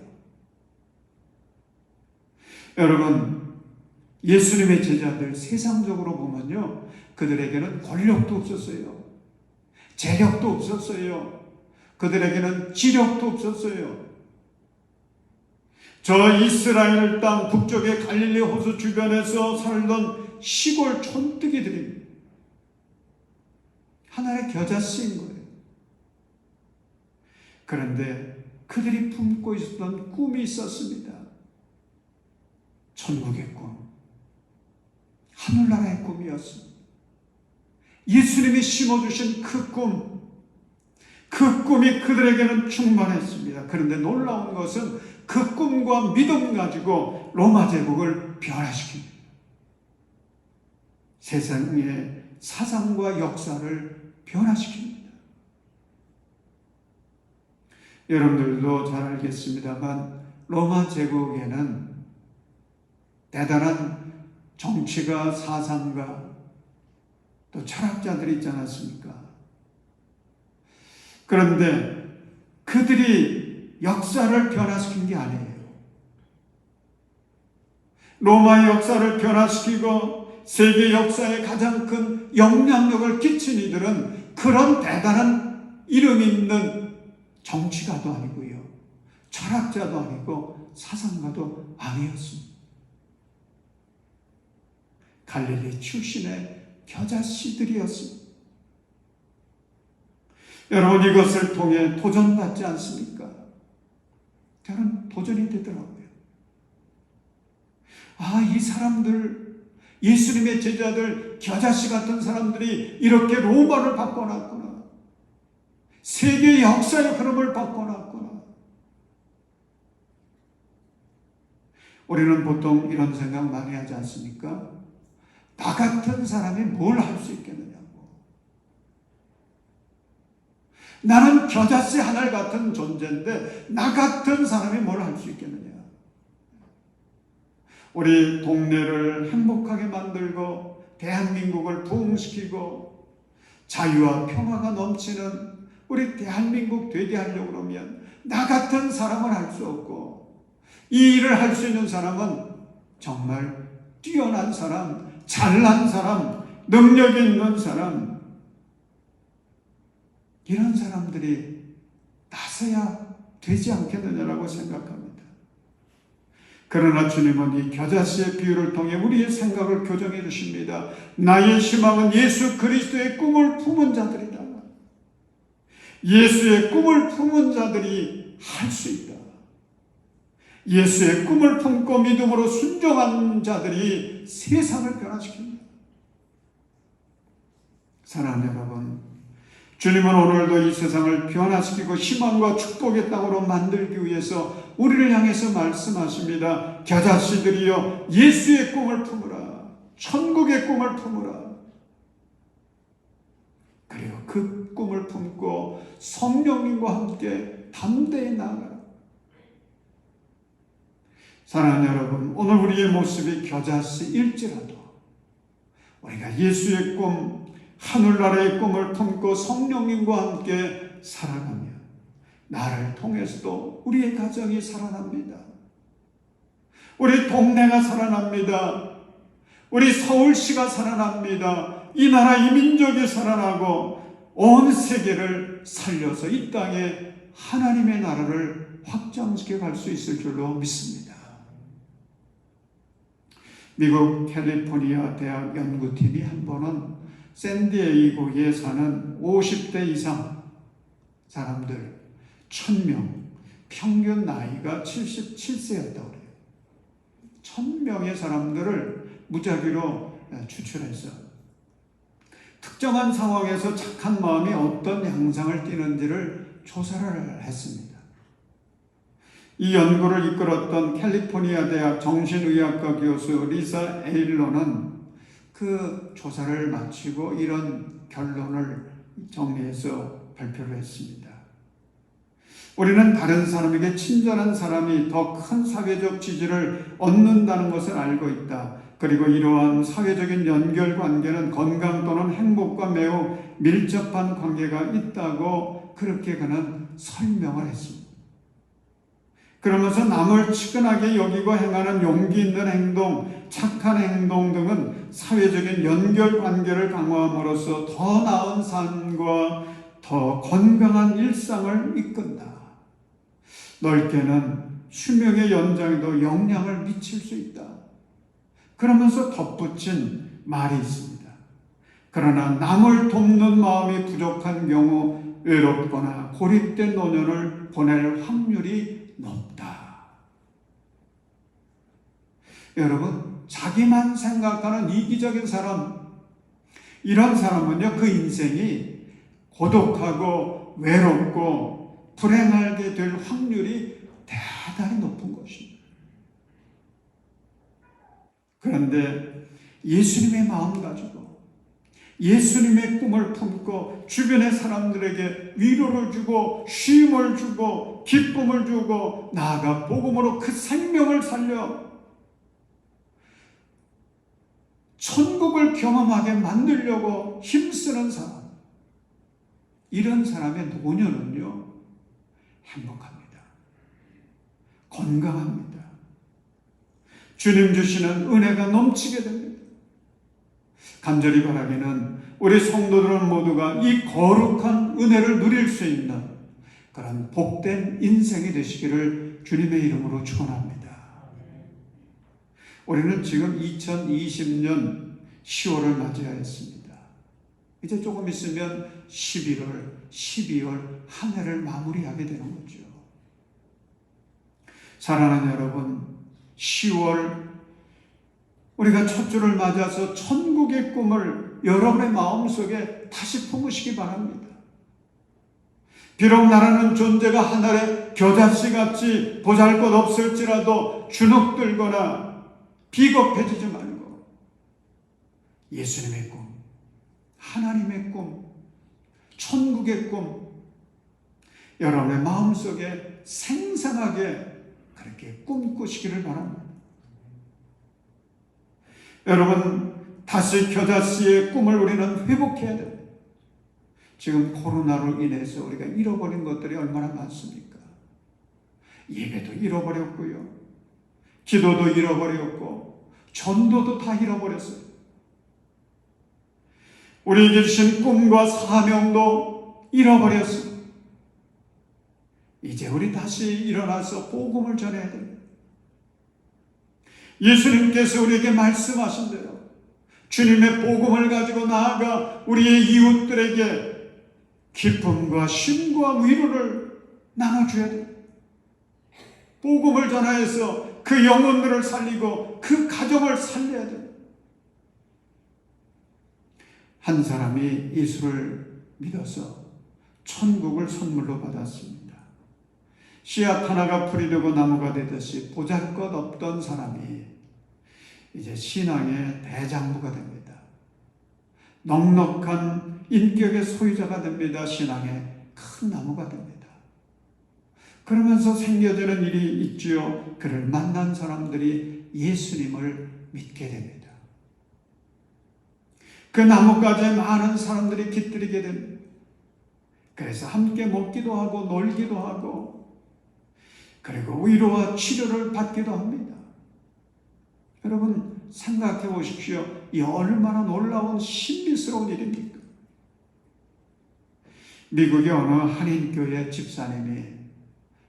Speaker 3: 여러분, 예수님의 제자들 세상적으로 보면요, 그들에게는 권력도 없었어요. 재력도 없었어요. 그들에게는 지력도 없었어요. 저 이스라엘 땅 북쪽의 갈릴리 호수 주변에서 살던 시골 촌뜨기들입니다. 하나의 겨자씨인 거예요. 그런데 그들이 품고 있었던 꿈이 있었습니다. 천국의 꿈, 하늘나라의 꿈이었습니다. 예수님이 심어주신 그 꿈, 그 꿈이 그들에게는 충만했습니다. 그런데 놀라운 것은 그 꿈과 믿음 가지고 로마 제국을 변화시킵니다. 세상의 사상과 역사를 변화시킵니다. 여러분들도 잘 알겠습니다만 로마 제국에는 대단한 정치가, 사상가, 또 철학자들이 있지 않았습니까? 그런데 그들이 역사를 변화시킨 게 아니에요. 로마의 역사를 변화시키고 세계 역사에 가장 큰 영향력을 끼친 이들은 그런 대단한 이름 있는 정치가도 아니고요, 철학자도 아니고 사상가도 아니었습니다. 갈릴리 출신의 겨자씨들이었습니다. 여러분, 이것을 통해 도전받지 않습니까? 저는 도전이 되더라고요. 이 사람들, 예수님의 제자들, 겨자씨 같은 사람들이 이렇게 로마를 바꿔놨구나. 세계 역사의 흐름을 바꿔놨구나. 우리는 보통 이런 생각 많이 하지 않습니까? 나 같은 사람이 뭘 할 수 있겠느냐고. 나는 겨자씨 하늘 같은 존재인데 나 같은 사람이 뭘 할 수 있겠느냐. 우리 동네를 행복하게 만들고 대한민국을 부흥시키고 자유와 평화가 넘치는 우리 대한민국 되게 하려고 그러면 나 같은 사람은 할 수 없고, 이 일을 할 수 있는 사람은 정말 뛰어난 사람, 잘난 사람, 능력이 있는 사람, 이런 사람들이 나서야 되지 않겠느냐라고 생각합니다. 그러나 주님은 이 겨자씨의 비유를 통해 우리의 생각을 교정해 주십니다. 나의 희망은 예수 그리스도의 꿈을 품은 자들이다. 예수의 꿈을 품은 자들이 할 수 있다. 예수의 꿈을 품고 믿음으로 순종한 자들이 세상을 변화시킵니다. 사랑하는 여러분, 주님은 오늘도 이 세상을 변화시키고 희망과 축복의 땅으로 만들기 위해서 우리를 향해서 말씀하십니다. 겨자씨들이여 예수의 꿈을 품으라. 천국의 꿈을 품으라. 그리고 그 꿈을 품고 성령님과 함께 담대히 나아가라. 사랑하는 여러분, 오늘 우리의 모습이 겨자씨일지라도 우리가 예수의 꿈, 하늘나라의 꿈을 품고 성령님과 함께 살아가면 나를 통해서도 우리의 가정이 살아납니다. 우리 동네가 살아납니다. 우리 서울시가 살아납니다. 이 나라 이 민족이 살아나고 온 세계를 살려서 이 땅에 하나님의 나라를 확장시켜 갈 수 있을 줄로 믿습니다. 미국 캘리포니아 대학 연구팀이 한 번은 샌디에이고에 사는 50대 이상 사람들 1000명, 평균 나이가 77세였다고 그래요. 1000명의 사람들을 무작위로 추출해서 특정한 상황에서 착한 마음이 어떤 양상을 띠는지를 조사를 했습니다. 이 연구를 이끌었던 캘리포니아 대학 정신의학과 교수 리사 에일러는 그 조사를 마치고 이런 결론을 정리해서 발표를 했습니다. 우리는 다른 사람에게 친절한 사람이 더 큰 사회적 지지를 얻는다는 것을 알고 있다. 그리고 이러한 사회적인 연결 관계는 건강 또는 행복과 매우 밀접한 관계가 있다고 그렇게 그는 설명을 했습니다. 그러면서 남을 측은하게 여기고 행하는 용기 있는 행동, 착한 행동 등은 사회적인 연결 관계를 강화함으로써 더 나은 삶과 더 건강한 일상을 이끈다. 넓게는 수명의 연장에도 영향을 미칠 수 있다. 그러면서 덧붙인 말이 있습니다. 그러나 남을 돕는 마음이 부족한 경우 외롭거나 고립된 노년을 보낼 확률이 높다. 여러분, 자기만 생각하는 이기적인 사람, 이런 사람은요, 그 인생이 고독하고 외롭고 불행하게 될 확률이 대단히 높은 것입니다. 그런데 예수님의 마음 가지고 예수님의 꿈을 품고 주변의 사람들에게 위로를 주고 쉼을 주고 기쁨을 주고 나아가 복음으로 그 생명을 살려 천국을 경험하게 만들려고 힘쓰는 사람, 이런 사람의 노년은요 행복합니다. 건강합니다. 주님 주시는 은혜가 넘치게 됩니다. 간절히 바라기는 우리 성도들은 모두가 이 거룩한 은혜를 누릴 수 있는 그런 복된 인생이 되시기를 주님의 이름으로 축원합니다. 우리는 지금 2020년 10월을 맞이하였습니다. 이제 조금 있으면 11월, 12월 한 해를 마무리하게 되는 거죠. 사랑하는 여러분, 10월 우리가 첫 주를 맞아서 천국의 꿈을 여러분의 마음속에 다시 품으시기 바랍니다. 비록 나라는 존재가 하늘의 겨자씨같이 보잘것없을지라도 주눅들거나 비겁해지지 말고 예수님의 꿈, 하나님의 꿈, 천국의 꿈, 여러분의 마음속에 생생하게 그렇게 꿈꾸시기를 바랍니다. 여러분, 다시 겨자씨의 꿈을 우리는 회복해야 됩니다. 지금 코로나로 인해서 우리가 잃어버린 것들이 얼마나 많습니까? 예배도 잃어버렸고요. 기도도 잃어버렸고 전도도 다 잃어버렸어요. 우리에게 주신 꿈과 사명도 잃어버렸습니다. 이제 우리 다시 일어나서 복음을 전해야 됩니다. 예수님께서 우리에게 말씀하신 대로 주님의 복음을 가지고 나아가 우리의 이웃들에게 기쁨과 쉼과 위로를 나눠줘야 돼요. 복음을 전하여서 그 영혼들을 살리고 그 가정을 살려야 돼요. 한 사람이 예수를 믿어서 천국을 선물로 받았습니다. 씨앗 하나가 풀이 되고 나무가 되듯이 보잘것없던 사람이 이제 신앙의 대장부가 됩니다. 넉넉한 인격의 소유자가 됩니다. 신앙의 큰 나무가 됩니다. 그러면서 생겨지는 일이 있지요. 그를 만난 사람들이 예수님을 믿게 됩니다. 그 나무까지 많은 사람들이 깃들이게 됩니다. 그래서 함께 먹기도 하고 놀기도 하고 그리고 위로와 치료를 받기도 합니다. 여러분 생각해 보십시오. 이 얼마나 놀라운 신비스러운 일입니까? 미국의 어느 한인교회 집사님이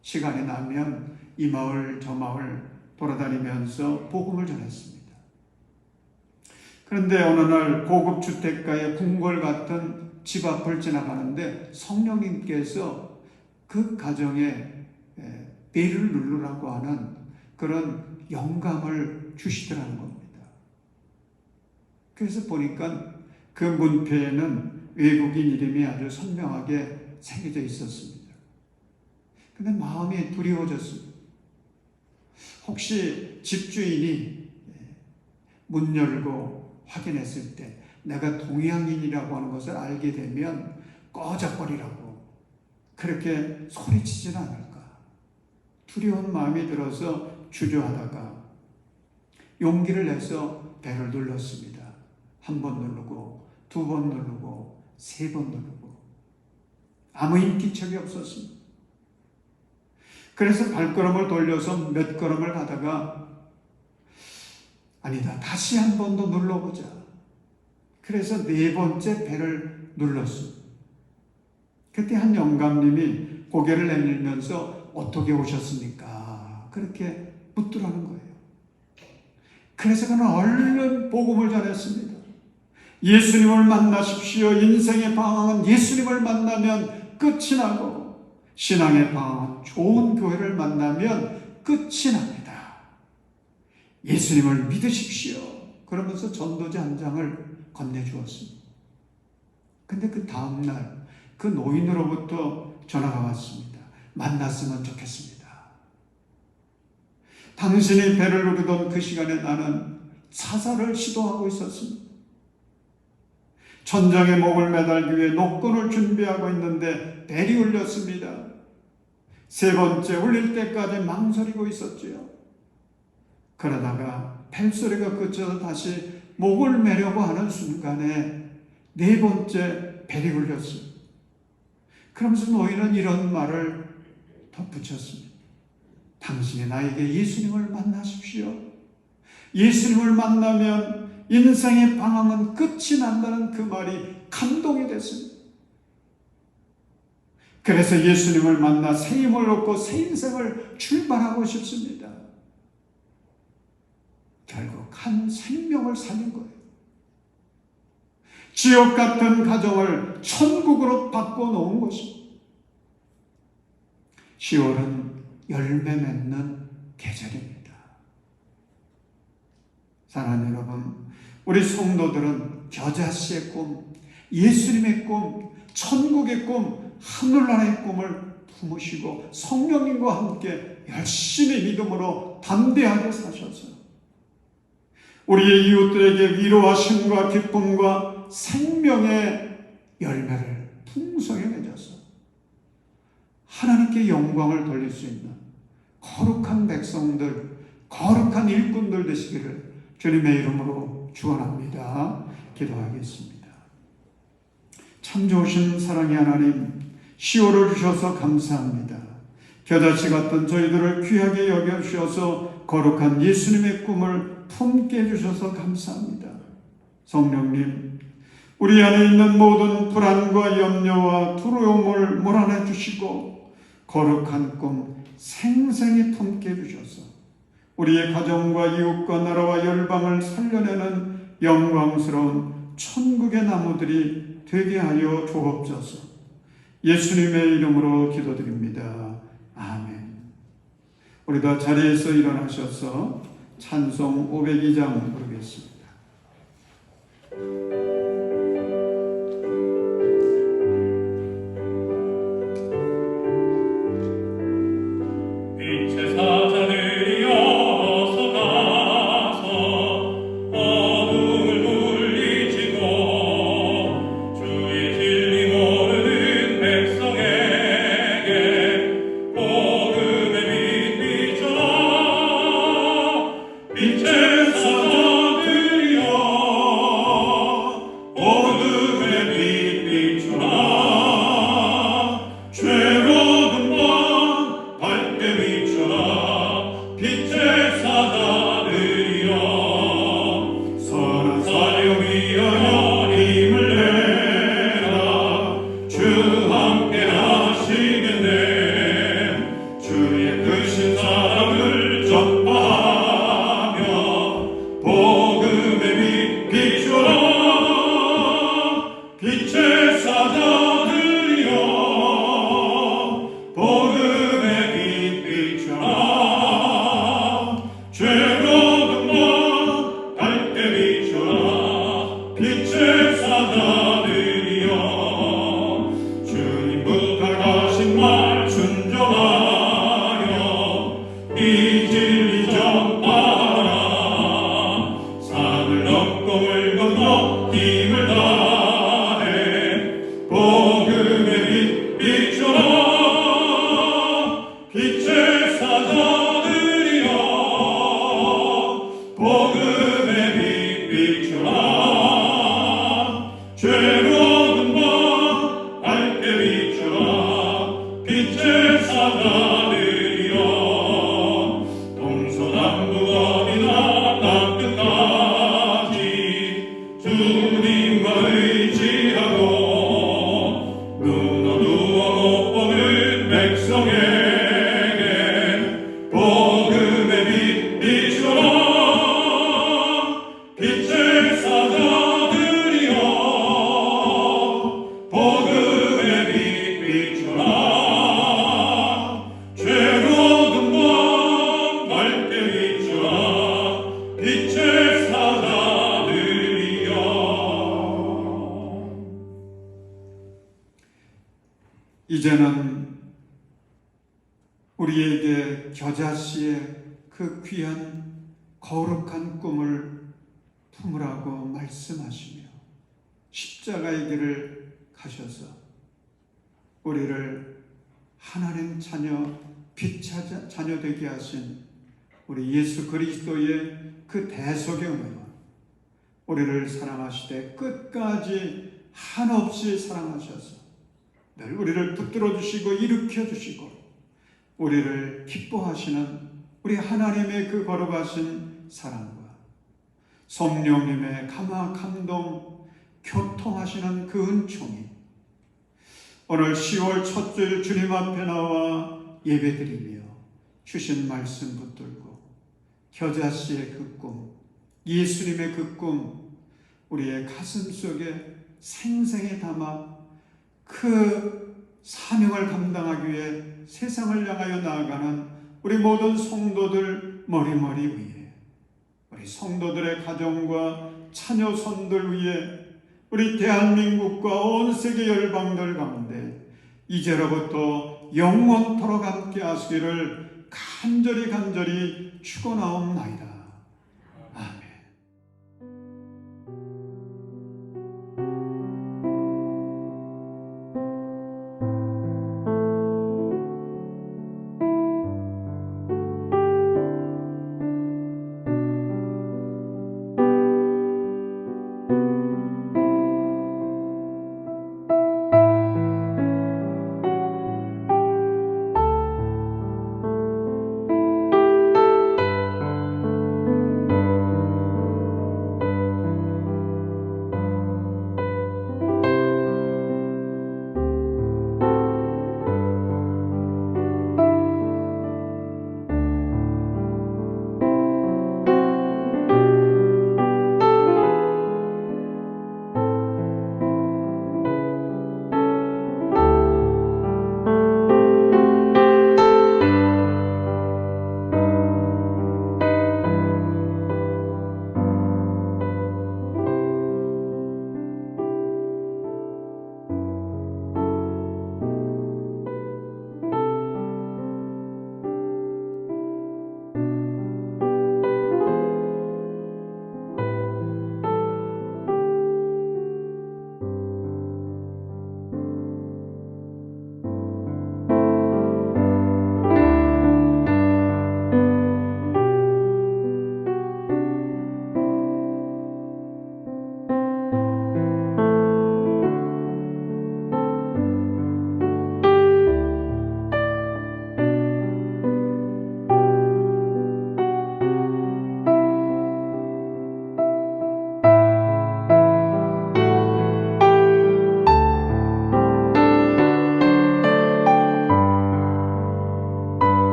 Speaker 3: 시간이 나면 이 마을 저 마을 돌아다니면서 복음을 전했습니다. 그런데 어느 날 고급 주택가의 궁궐 같은 집 앞을 지나가는데 성령님께서 그 가정에 벨을 누르라고 하는 그런 영감을 주시더라는 겁니다. 그래서 보니까 그 문패에는 외국인 이름이 아주 선명하게 새겨져 있었습니다. 근데 마음이 두려워졌습니다. 혹시 집주인이 문 열고 확인했을 때 내가 동양인이라고 하는 것을 알게 되면 꺼져버리라고 그렇게 소리치지는 않을까. 두려운 마음이 들어서 주저하다가 용기를 내서 벨을 눌렀습니다. 한 번 누르고 두 번 누르고 세 번 누르고 아무 인기척이 없었습니다. 그래서 발걸음을 돌려서 몇 걸음을 가다가 아니다 다시 한 번 더 눌러보자. 그래서 네 번째 벨을 눌렀습니다. 그때 한 영감님이 고개를 내밀면서 어떻게 오셨습니까? 그렇게 묻더라는 거예요. 그래서 그는 얼른 복음을 전했습니다. 예수님을 만나십시오. 인생의 방황은 예수님을 만나면 끝이 나고 신앙의 방황은 좋은 교회를 만나면 끝이 납니다. 예수님을 믿으십시오. 그러면서 전도지 한 장을 건네주었습니다. 근데 그 다음날 그 노인으로부터 전화가 왔습니다. 만났으면 좋겠습니다. 당신이 배를 누르던 그 시간에 나는 자살을 시도하고 있었습니다. 천장에 목을 매달기 위해 노끈을 준비하고 있는데 벨이 울렸습니다. 세 번째 울릴 때까지 망설이고 있었지요. 그러다가 벨소리가 그쳐서 다시 목을 매려고 하는 순간에 네 번째 벨이 울렸습니다. 그러면서 노인은 이런 말을 덧붙였습니다. 당신이 나에게 예수님을 만나십시오. 예수님을 만나면 인생의 방황은 끝이 난다는 그 말이 감동이 됐습니다. 그래서 예수님을 만나 새 힘을 얻고 새 인생을 출발하고 싶습니다. 결국 한 생명을 살린 거예요. 지옥 같은 가정을 천국으로 바꿔놓은 것입니다. 10월은 열매 맺는 계절입니다. 사랑하는 여러분, 우리 성도들은 겨자씨의 꿈, 예수님의 꿈, 천국의 꿈, 하늘나라의 꿈을 품으시고 성령님과 함께 열심히 믿음으로 담대하게 사셔서 우리의 이웃들에게 위로하심과 기쁨과 생명의 열매를 풍성히 맺어서 하나님께 영광을 돌릴 수 있는 거룩한 백성들, 거룩한 일꾼들 되시기를 주님의 이름으로 축원합니다. 기도하겠습니다. 참 좋으신 사랑의 하나님, 10월을 주셔서 감사합니다. 겨자씨 같은 저희들을 귀하게 여겨주셔서 거룩한 예수님의 꿈을 품게 해주셔서 감사합니다. 성령님, 우리 안에 있는 모든 불안과 염려와 두려움을 몰아내 주시고 거룩한 꿈 생생히 품게 해주셔서 우리의 가정과 이웃과 나라와 열방을 살려내는 영광스러운 천국의 나무들이 되게 하여 주옵소서. 예수님의 이름으로 기도드립니다. 아멘. 우리 다 자리에서 일어나셔서 찬송 502장 부르겠습니다.
Speaker 1: 빛의 사자들이여 어서 나서 어둠을 물리치고 주의 진리 모르는 백성에게 복음의 빛 비춰라. 빛의 사자들이여 어둠의 빛 비춰라. 죄로운 밤 밝게 비춰라. 빛의 사자들이여 선한 사역 위하여 힘을 내라. 주 함께 하시겠네. 주의 크신 사랑을 전파하며 복음의 빛 비춰라. 빛의 사자들이여 복음의 빛 비춰라. 죄로운 밤 밝게 비춰라. 빛의 사자들이여 주님 부탁하신 말 순종하여 이 진리 전파하라. 산을 넘고 물 건너 힘을 다해 복음의 빛 비춰라. 빛의 사자들이여 복음의 빛 비춰라. 죄로운 밤 밝게 비춰라. 빛의 사자들이여 동서남북 어디나 땅 끝까지 주님과 의지하고 눈 어두워 못 보는 백성에게 복음의 빛 비춰라. 빛의 사자들이여 복음의 빛 비춰라. 죄로운 밤 밝게 비춰라. 빛의 사자들이여.
Speaker 3: 이제는 우리에게 겨자씨의 그 귀한 거룩한 꿈을 품으라고 말씀하시며 십자가의 길을 가셔서 우리를 하나님 자녀, 빛 자녀 되게 하신 우리 예수 그리스도의 그 대속의 은혜와 우리를 사랑하시되 끝까지 한없이 사랑하셔서 늘 우리를 붙들어 주시고 일으켜 주시고 우리를 기뻐하시는 우리 하나님의 그 거룩하신 사랑과 성령님의 감화 감동 교통하시는 그 은총이 오늘 10월 첫 주일 주님 앞에 나와 예배드리며 주신 말씀 붙들고 겨자씨의 그 꿈, 예수님의 그 꿈 우리의 가슴 속에 생생히 담아 그 사명을 감당하기 위해 세상을 향하여 나아가는 우리 모든 성도들 머리머리 위에 우리 성도들의 가정과 자녀 손들 위에 우리 대한민국과 온 세계 열방들 가운데 이제로부터 영원토록 함께 하시기를 간절히 축원하옵나이다.